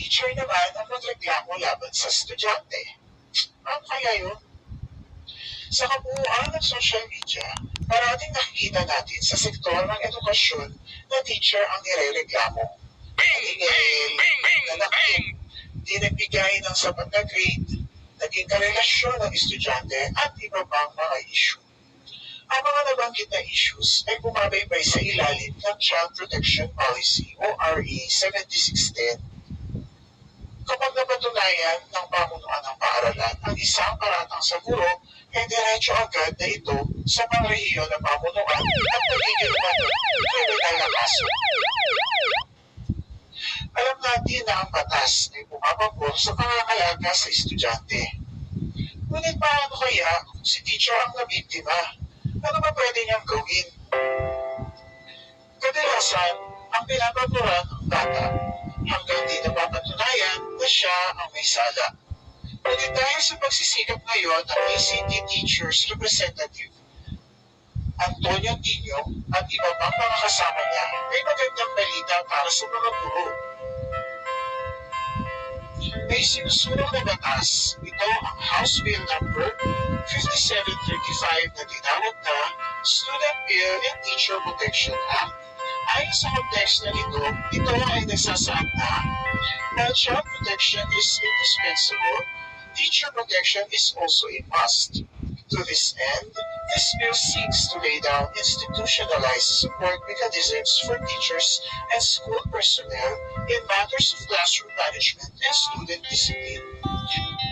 teacher naman ang magreklamo laban sa estudyante. Ano kaya yun? Sa kabuuan ng social media, parating nakikita natin sa sektor ng edukasyon na teacher ang nirereklamo. Natingil, nanakit, di nagbigay ng sapat na grade, naging karelasyon ng estudyante at iba pang mga issue. Ang mga nabanggit na issues ay bumabaybay sa ilalim ng Child Protection Policy o RA 7610. Kapag napatunayan ng pamunuan ng paaralan ang isang paratang sa guro, ay diretso agad na ito sa mga rehiyon ng pamunuan at nagiging kriminal na kaso. Alam natin na ang batas ay pumapabor sa pangangalaga sa estudyante. Ngunit paano kaya kung si teacher ang nabiktima? Ano ba pwede niyang gawin? Kadalasan, ang pinapaboran ng bata hanggang di napapatunayan na siya ang may sala. Ngunit dahil sa pagsisikap ngayon ng ACT Teachers Representative, Antonio Tino at iba pang mga kasama niya, may magandang balita para sa mga guro. May sinusulong na batas, ito ang House Bill number 5735 na tinawag na Student Bill and Teacher Protection Act. Ayon sa kontekst na ito ay nagsasaad na while child protection is indispensable, teacher protection is also a must. To this end, this bill seeks to lay down institutionalized support mechanisms for teachers and school personnel in matters of classroom management and student discipline.